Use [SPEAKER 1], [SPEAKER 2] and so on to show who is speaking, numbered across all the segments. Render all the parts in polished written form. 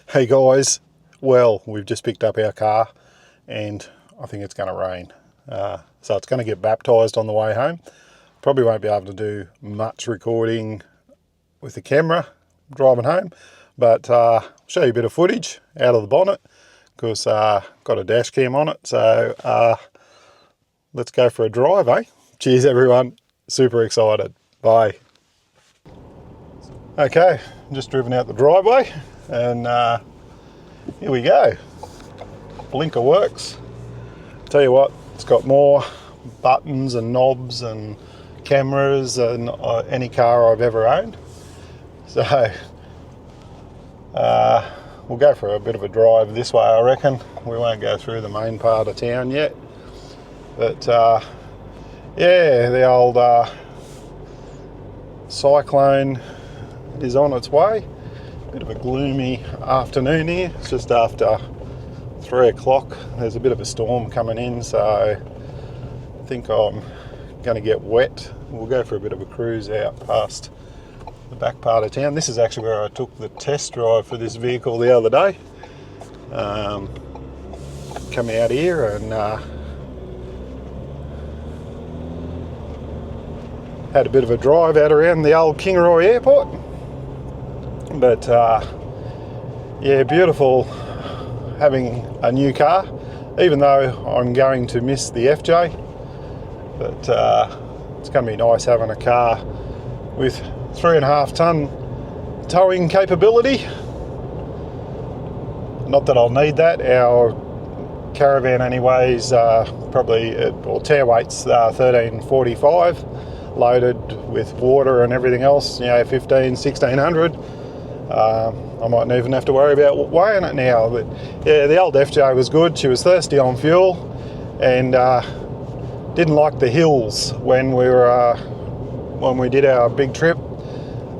[SPEAKER 1] Hey guys, well, we've just picked up our car and I think it's going to rain. So it's going to get baptised on the way home. Probably won't be able to do much recording with the camera driving home, but I'll show you a bit of footage out of the bonnet because got a dash cam on it. So let's go for a drive, eh? Cheers everyone, super excited. Bye. Okay, just driven out the driveway and here we go. Blinker works. Tell you what, it's got more buttons and knobs and cameras than any car I've ever owned. So we'll go for a bit of a drive this way, I reckon. We won't go through the main part of town yet. But yeah, the old cyclone is on its way. Bit of a gloomy afternoon here. It's just after 3 o'clock. There's a bit of a storm coming in, so I think I'm going to get wet. We'll go for a bit of a cruise out past the back part of town. This is actually where I took the test drive for this vehicle the other day. Come out here and had a bit of a drive out around the old Kingaroy Airport. But yeah, beautiful having a new car, even though I'm going to miss the FJ. But it's going to be nice having a car with 3.5 ton towing capability. Not that I'll need that. Our caravan anyways probably, or tear weight's 1345, loaded with water and everything else, 1600. I mightn't even have to worry about weighing it now. But yeah, the old FJ was good. She was thirsty on fuel and didn't like the hills when we did our big trip.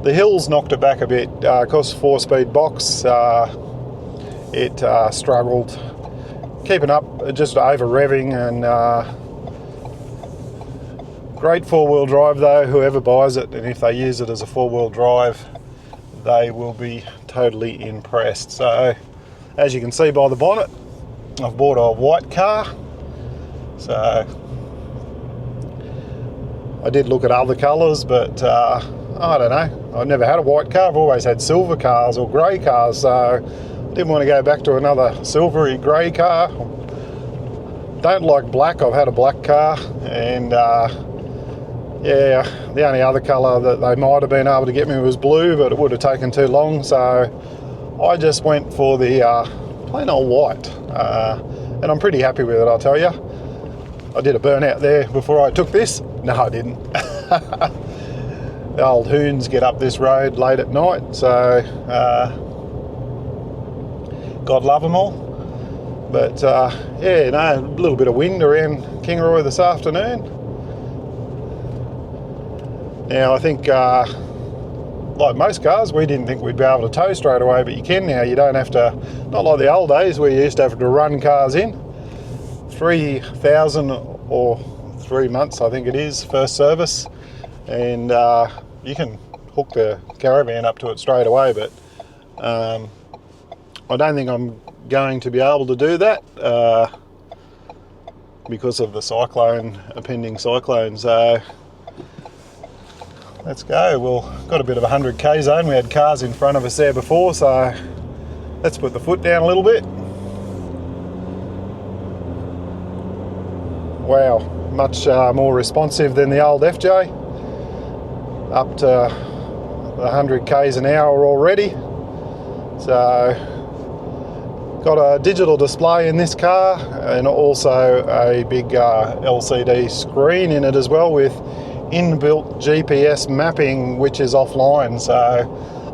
[SPEAKER 1] The hills knocked it back a bit because 4-speed box. It struggled keeping up, just over revving. And great 4-wheel drive though, whoever buys it, and if they use it as a 4-wheel drive, they will be totally impressed. So as you can see by the bonnet, I've bought a white car. So I did look at other colours, but I don't know, I've never had a white car. I've always had silver cars or grey cars, so I didn't want to go back to another silvery grey car. Don't like black. I've had a black car, and yeah, the only other colour that they might have been able to get me was blue, but it would have taken too long, so I just went for the plain old white, and I'm pretty happy with it, I'll tell you. I did a burnout there before I took this. No, I didn't. The old hoons get up this road late at night, so God love them all. But yeah, no, a little bit of wind around Kingaroy this afternoon. Now I think, like most cars, we didn't think we'd be able to tow straight away, but you can now. You don't have to, not like the old days where you used to have to run cars in. 3,000 or 3 months, I think it is, first service, and you can hook the caravan up to it straight away, but I don't think I'm going to be able to do that because of the cyclone, impending cyclone. So let's go. We've got a bit of a 100k zone. We had cars in front of us there before, so let's put the foot down a little bit. Wow, much more responsive than the old FJ. Up to the 100 k's an hour already. So got a digital display in this car and also a big LCD screen in it as well with inbuilt GPS mapping, which is offline. So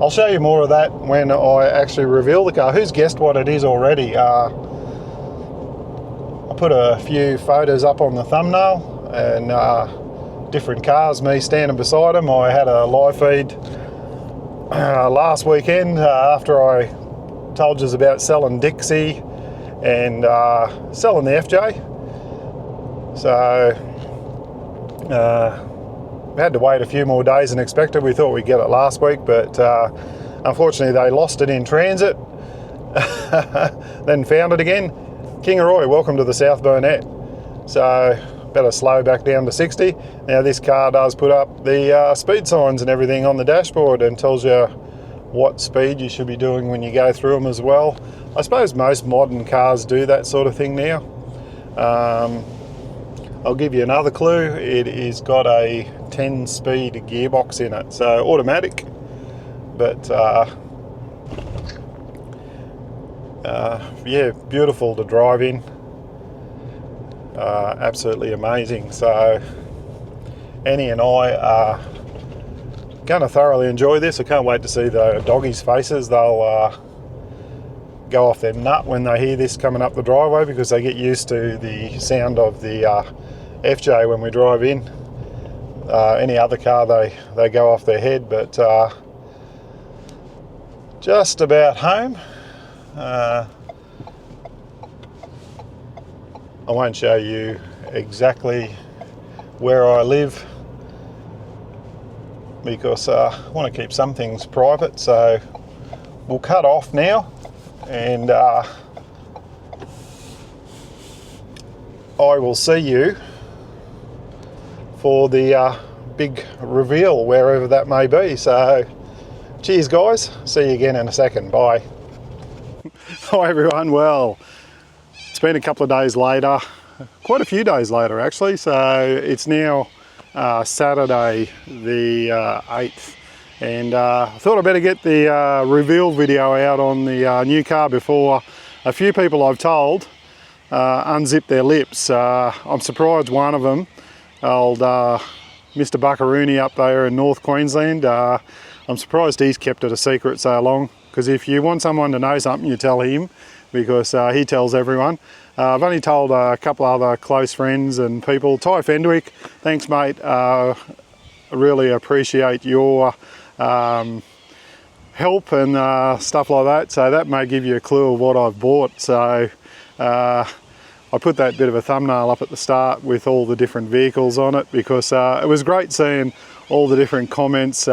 [SPEAKER 1] I'll show you more of that when I actually reveal the car. Who's guessed what it is already? I put a few photos up on the thumbnail and different cars, me standing beside them. I had a live feed last weekend after I told you about selling Dixie and selling the FJ. So we had to wait a few more days than expected. We thought we'd get it last week, but unfortunately they lost it in transit. then found it again. Kingaroy, welcome to the South Burnett. So better slow back down to 60. Now this car does put up the speed signs and everything on the dashboard and tells you what speed you should be doing when you go through them as well. I suppose most modern cars do that sort of thing now. I'll give you another clue. It is got a 10-speed gearbox in it, so automatic, but yeah, beautiful to drive in. Absolutely amazing. So Annie and I are going to thoroughly enjoy this. I can't wait to see the doggies' faces. They'll go off their nut when they hear this coming up the driveway, because they get used to the sound of the FJ when we drive in. Any other car, they go off their head, but just about home. I won't show you exactly where I live because I want to keep some things private, so we'll cut off now, and I will see you for the big reveal, wherever that may be. So cheers guys, see you again in a second, bye. Hi everyone, well, it's been a couple of days later, quite a few days later actually, so it's now Saturday the 8th, and I thought I'd better get the reveal video out on the new car before a few people I've told unzip their lips. I'm surprised one of them, old Mr. Buckaroony up there in North Queensland, I'm surprised he's kept it a secret so long, because if you want someone to know something, you tell him, because he tells everyone. I've only told a couple other close friends and people. Ty Fendwick, thanks mate, I really appreciate your help and stuff like that, so that may give you a clue of what I've bought. So I put that bit of a thumbnail up at the start with all the different vehicles on it, because it was great seeing all the different comments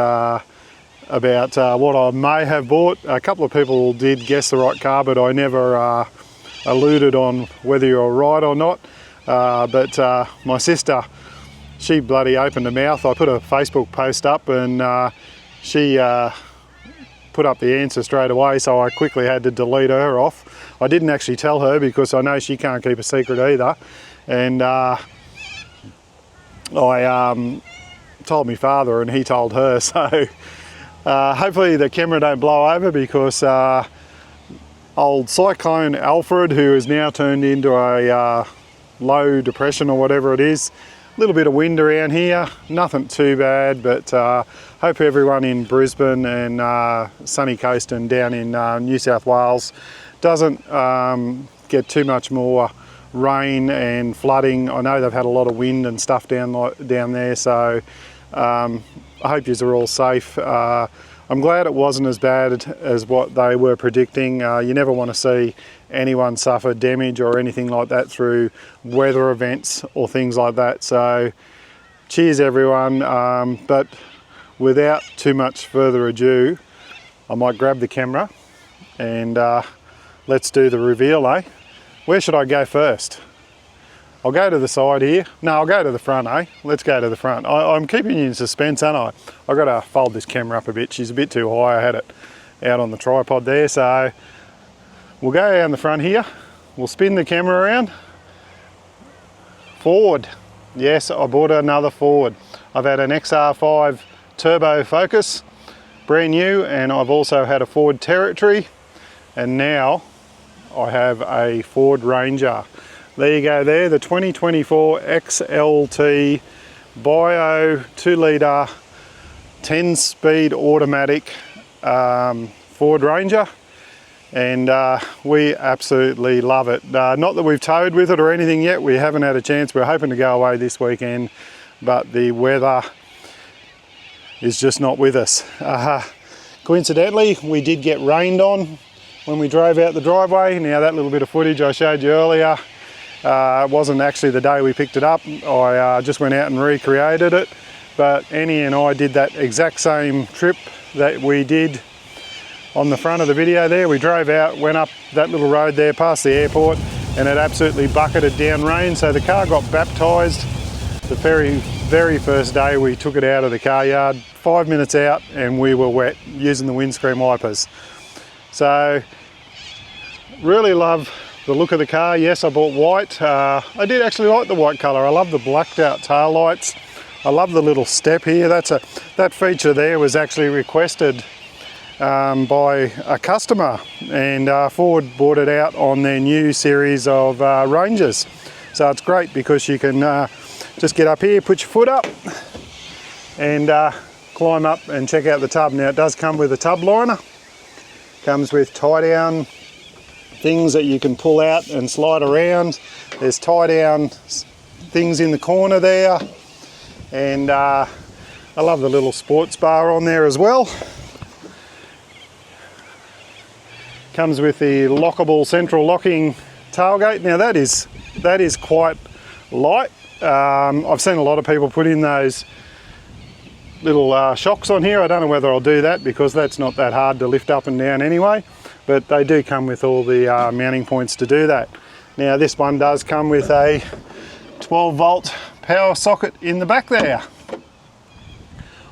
[SPEAKER 1] about what I may have bought. A couple of people did guess the right car, but I never alluded on whether you're right or not. But my sister, she bloody opened her mouth. I put a Facebook post up and she put up the answer straight away, so I quickly had to delete her off. I didn't actually tell her because I know she can't keep a secret either. And I told my father and he told her, so hopefully the camera don't blow over, because old Cyclone Alfred, who has now turned into a low depression or whatever it is, a little bit of wind around here, nothing too bad, but hope everyone in Brisbane and Sunny Coast and down in New South Wales doesn't get too much more rain and flooding. I know they've had a lot of wind and stuff down there, so I hope yous are all safe. I'm glad it wasn't as bad as what they were predicting. You never want to see anyone suffer damage or anything like that through weather events or things like that. So cheers everyone, but without too much further ado, I might grab the camera and let's do the reveal, eh? Where should I go first? I'll go to the side here. No, I'll go to the front, eh? Let's go to the front. I'm keeping you in suspense, aren't I? I've got to fold this camera up a bit. She's a bit too high. I had it out on the tripod there. So we'll go down the front here. We'll spin the camera around. Ford. Yes, I bought another Ford. I've had an XR5 Turbo Focus, brand new, and I've also had a Ford Territory, and now I have a Ford Ranger. There you go there, the 2024 XLT Bio 2-litre 10-speed automatic Ford Ranger, and we absolutely love it. Not that we've towed with it or anything yet, we haven't had a chance. We're hoping to go away this weekend, but the weather is just not with us. Coincidentally, we did get rained on when we drove out the driveway. Now that little bit of footage I showed you earlier, it wasn't actually the day we picked it up. I just went out and recreated it, but Annie and I did that exact same trip that we did on the front of the video there. We drove out, went up that little road there past the airport, and it absolutely bucketed down rain, so the car got baptised the very first day we took it out of the car yard. 5 minutes out and we were wet using the windscreen wipers. So really love the look of the car. Yes, I bought white. I did actually like the white colour. I love the blacked out tail lights. I love the little step here. That feature there was actually requested by a customer, and Ford brought it out on their new series of Rangers. So it's great because you can just get up here, put your foot up and climb up and check out the tub. Now it does come with a tub liner, comes with tie down things that you can pull out and slide around. There's tie down things in the corner there, and I love the little sports bar on there as well. Comes with the lockable central locking tailgate. Now that is quite light. I've seen a lot of people put in those little shocks on here. I don't know whether I'll do that because that's not that hard to lift up and down anyway, but they do come with all the mounting points to do that. Now this one does come with a 12 volt power socket in the back there.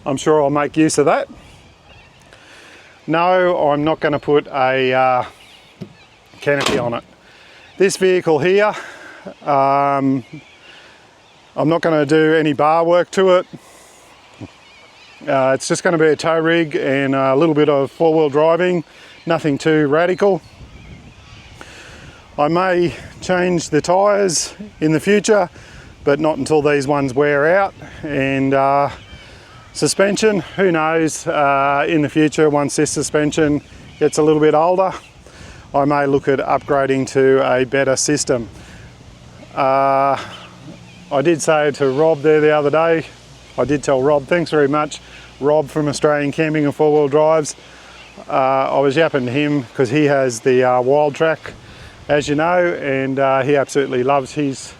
[SPEAKER 1] I'm sure I'll make use of that. No, I'm not going to put a canopy on it. This vehicle here, I'm not going to do any bar work to it. It's just going to be a tow rig and a little bit of four-wheel driving, nothing too radical. I may change the tyres in the future, but not until these ones wear out. And suspension, who knows, in the future, once this suspension gets a little bit older, I may look at upgrading to a better system. I did say to Rob there the other day, I did tell Rob, thanks very much, Rob from Australian Camping and Four Wheel Drives. I was yapping to him because he has the Wild Track, as you know, and he absolutely loves his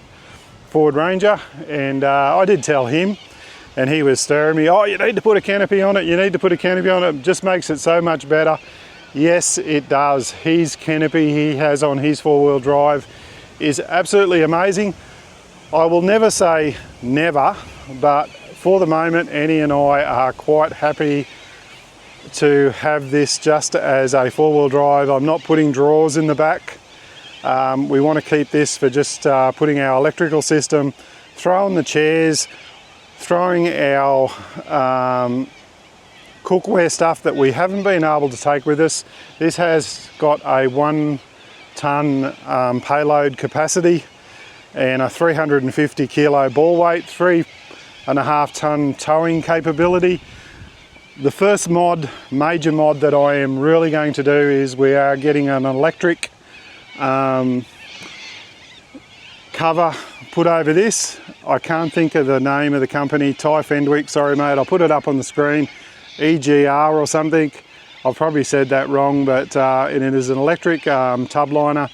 [SPEAKER 1] Ford Ranger. And I did tell him, and he was stirring me, oh, you need to put a canopy on it, you need to put a canopy on it, it just makes it so much better. Yes, it does. His canopy he has on his four-wheel drive is absolutely amazing. I will never say never, but for the moment, Annie and I are quite happy to have this just as a four-wheel drive. I'm not putting drawers in the back. We want to keep this for just putting our electrical system, throwing the chairs, throwing our cookware stuff that we haven't been able to take with us. This has got a 1 ton payload capacity and a 350 kilo ball weight, 3.5 ton towing capability. The first major mod that I am really going to do is we are getting an electric cover put over this. I can't think of the name of the company, Ty Fendwick, sorry mate, I'll put it up on the screen, EGR or something. I've probably said that wrong, but it is an electric tub liner.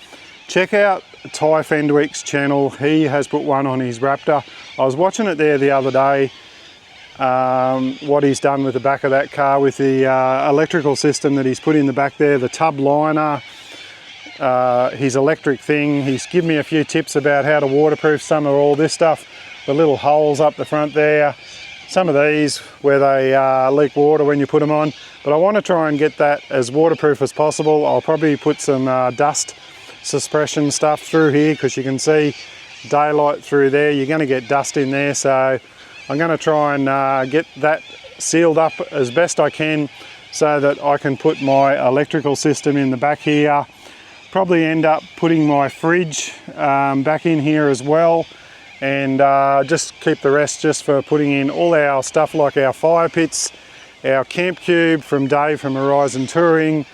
[SPEAKER 1] Check out Ty Fendwick's channel, he has put one on his Raptor. I was watching it there the other day, what he's done with the back of that car with the electrical system that he's put in the back there, the tub liner, his electric thing. He's given me a few tips about how to waterproof some of all this stuff, the little holes up the front there, some of these where they leak water when you put them on, but I want to try and get that as waterproof as possible. I'll probably put some dust suppression stuff through here because you can see daylight through there, you're going to get dust in there, so I'm going to try and get that sealed up as best I can so that I can put my electrical system in the back here. Probably end up putting my fridge back in here as well, and just keep the rest just for putting in all our stuff like our fire pits, our camp cube from Dave from Horizon Touring,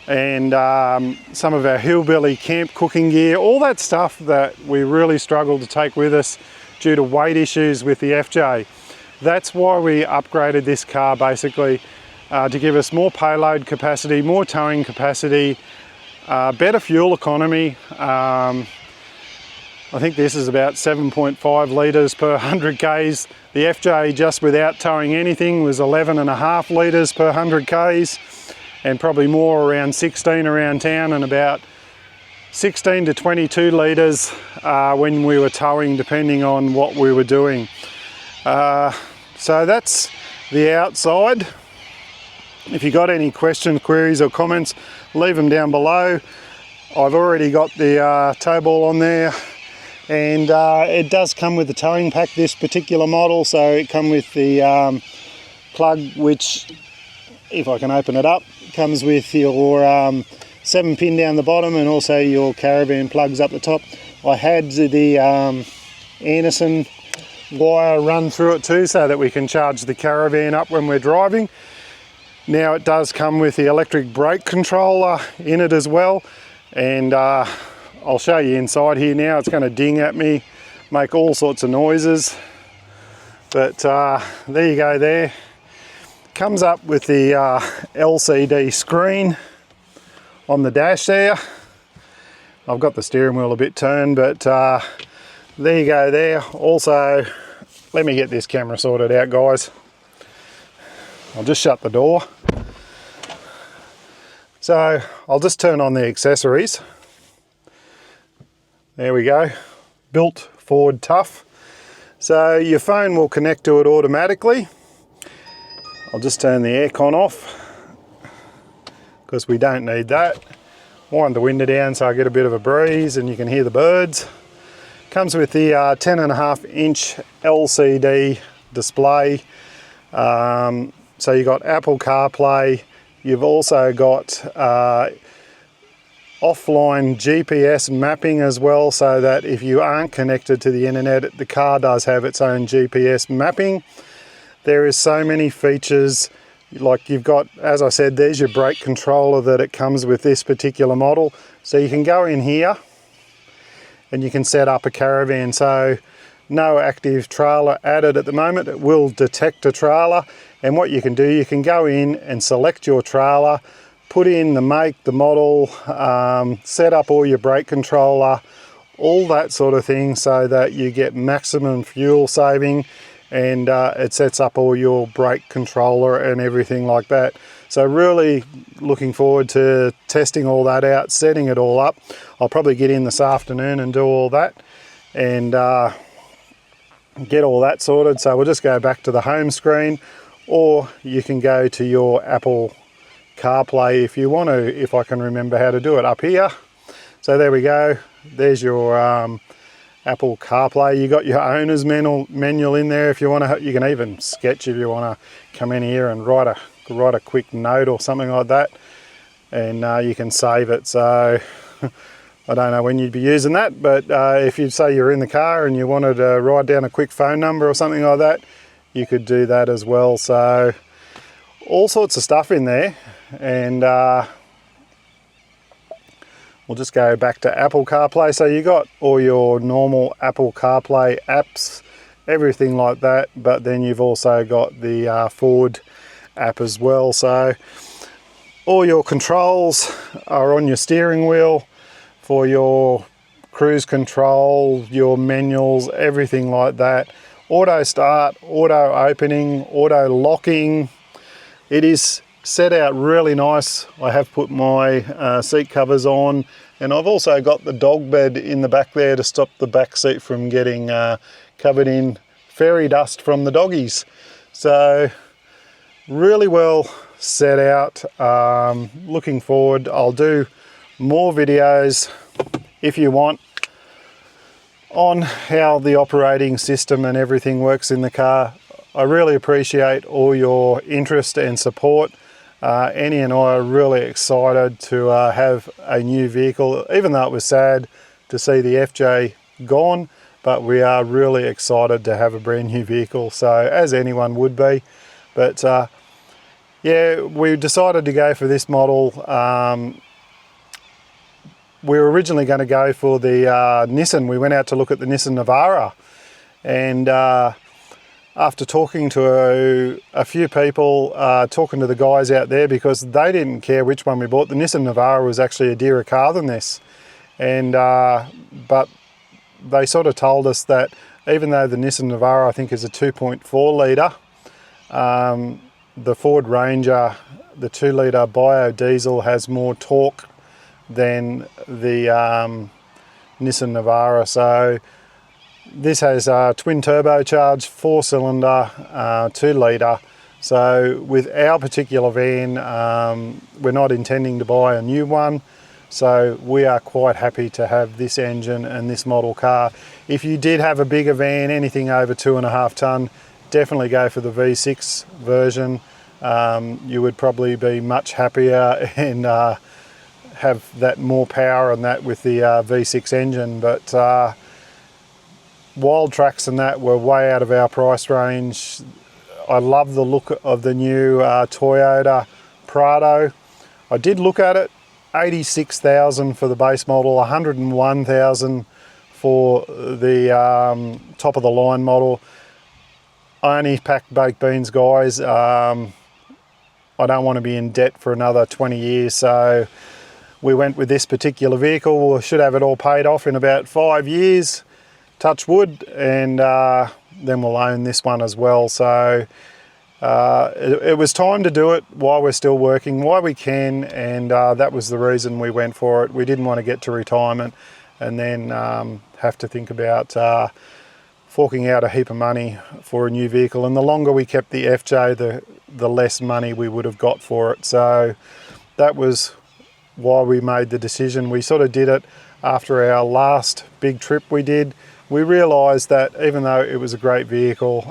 [SPEAKER 1] and some of our hillbilly camp cooking gear, all that stuff that we really struggle to take with us due to weight issues with the FJ. That's why we upgraded this car basically, to give us more payload capacity, more towing capacity, better fuel economy. I think this is about 7.5 litres per 100 Ks. The FJ just without towing anything was 11.5 litres per 100 Ks. and probably more around 16 around town, and about 16 to 22 litres when we were towing, depending on what we were doing. So that's the outside. If you got any questions, queries or comments, leave them down below. I've already got the tow ball on there, and it does come with the towing pack, this particular model. So it comes with the plug, which, if I can open it up, comes with your 7-pin down the bottom, and also your caravan plugs up the top. I had the Anderson wire run through it too, so that we can charge the caravan up when we're driving. Now it does come with the electric brake controller in it as well, and I'll show you inside here now. It's going to ding at me, make all sorts of noises, but there you go there. Comes up with the LCD screen on the dash there. I've got the steering wheel a bit turned, but there you go there. Also, let me get this camera sorted out, guys. I'll just shut the door. So I'll just turn on the accessories. There we go. Built Ford Tough. So your phone will connect to it automatically. I'll just turn the aircon off, because we don't need that. Wind the window down so I get a bit of a breeze and you can hear the birds. Comes with the 10.5-inch LCD display. So you've got Apple CarPlay. You've also got offline GPS mapping as well, so that if you aren't connected to the internet, the car does have its own GPS mapping. There is so many features. Like you've got, as I said, there's your brake controller that it comes with this particular model. So you can go in here and you can set up a caravan. So no active trailer added at the moment. It will detect a trailer, and what you can do, you can go in and select your trailer, put in the make, the model, set up all your brake controller, all that sort of thing, so that you get maximum fuel saving, and it sets up all your brake controller and everything like that. So really looking forward to testing all that out, setting it all up. I'll probably get in this afternoon and do all that, and get all that sorted. So we'll just go back to the home screen, or you can go to your Apple CarPlay if you want to, if I can remember how to do it, up here. So there we go. There's your Apple CarPlay. You got your owner's manual in there if you want to. You can even sketch if you want to come in here and write a quick note or something like that, and you can save it. So I don't know when you'd be using that, but if you say you're in the car and you wanted to write down a quick phone number or something like that, you could do that as well. So all sorts of stuff in there, and we'll just go back to Apple CarPlay. So you got all your normal Apple CarPlay apps, everything like that, but then you've also got the Ford app as well. So all your controls are on your steering wheel for your cruise control, your manuals, everything like that. Auto start, auto opening, auto locking. It is set out really nice. I have put my seat covers on, and I've also got the dog bed in the back there to stop the back seat from getting covered in fairy dust from the doggies. So really well set out. Looking forward. I'll do more videos if you want on how the operating system and everything works in the car. I really appreciate all your interest and support. Annie and I are really excited to have a new vehicle, even though it was sad to see the FJ gone, but we are really excited to have a brand new vehicle, so as anyone would be. But yeah, we decided to go for this model. We were originally going to go for the Nissan. We went out to look at the Nissan Navara, and after talking to a few people, talking to the guys out there, because they didn't care which one we bought. The Nissan Navara was actually a dearer car than this, and but they sort of told us that even though the Nissan Navara I think is a 2.4 litre, the Ford Ranger, the 2 litre biodiesel, has more torque than the Nissan Navara. So this has a twin turbocharged 4-cylinder 2 litre. So with our particular van, we're not intending to buy a new one. So we are quite happy to have this engine and this model car. If you did have a bigger van, anything over 2.5 tonne, definitely go for the V6 version. You would probably be much happier and have that more power and that with the V6 engine. But Wild Tracks and that were way out of our price range. I love the look of the new Toyota Prado. I did look at it. 86,000 for the base model, 101,000 for the top of the line model. I only pack baked beans, guys. I don't want to be in debt for another 20 years, so we went with this particular vehicle. We should have it all paid off in about 5 years, touch wood, and then we'll own this one as well. So it was time to do it while we're still working, while we can, and that was the reason we went for it. We didn't want to get to retirement and then have to think about forking out a heap of money for a new vehicle. And the longer we kept the FJ, the less money we would have got for it. So that was why we made the decision. We sort of did it after our last big trip we did. We realised that even though it was a great vehicle,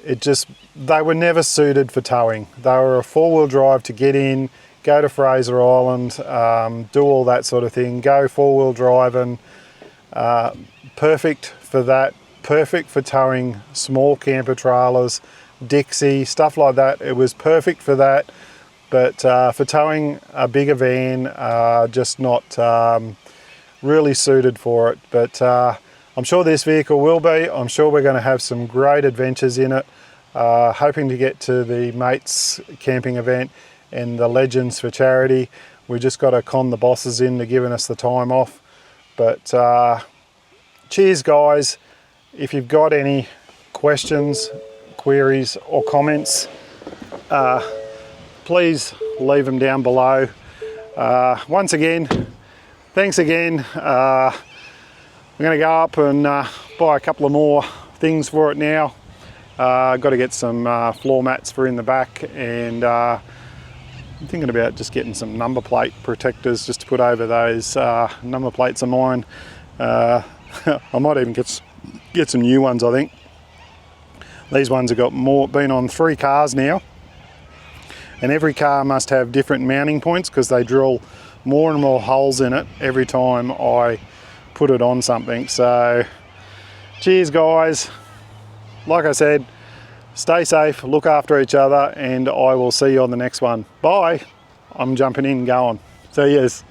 [SPEAKER 1] they were never suited for towing. They were a 4-wheel drive to get in, go to Fraser Island, do all that sort of thing, go 4-wheel drive, and perfect for that, perfect for towing small camper trailers, Dixie, stuff like that. It was perfect for that, but for towing a bigger van, just not really suited for it. But I'm sure this vehicle will be. I'm sure we're going to have some great adventures in it. Hoping to get to the mates camping event and the Legends for charity. We just got to con the bosses into giving us the time off. But cheers, guys. If you've got any questions, queries or comments, please leave them down below. Once again, thanks again. I'm going to go up and buy a couple of more things for it now. Got to get some floor mats for in the back, and I'm thinking about just getting some number plate protectors just to put over those number plates of mine. I might even get some new ones, I think. These ones have got been on 3 cars now, and every car must have different mounting points because they drill more and more holes in it every time I put it on something. So cheers, guys. Like I said, stay safe, look after each other, and I will see you on the next one. Bye. I'm jumping in and going. See yous.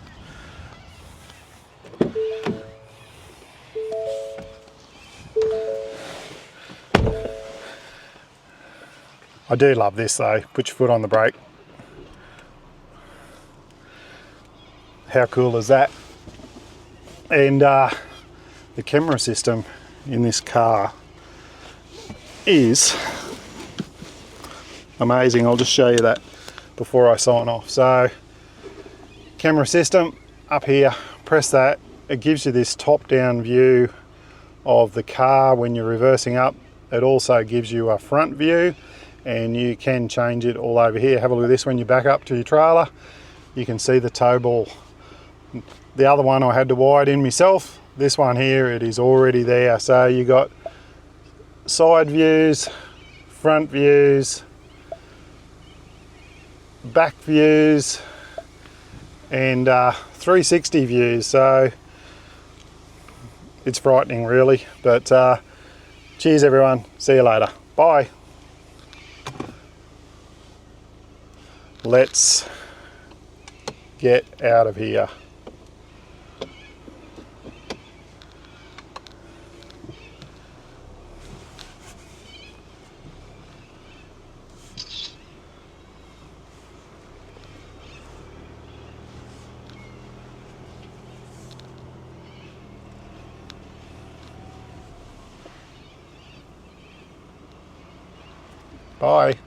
[SPEAKER 1] I do love this though. Put your foot on the brake. How cool is that? And the camera system in this car is amazing. I'll just show you that before I sign off. So camera system up here, press that. It gives you this top-down view of the car when you're reversing up. It also gives you a front view, and you can change it all over here. Have a look at this. When you back up to your trailer, you can see the tow ball. The other one I had to wire it in myself. This one here, it is already there. So you got side views, front views, back views, and 360 views. So it's frightening really, but cheers everyone. See you later. Bye. Let's get out of here. Bye.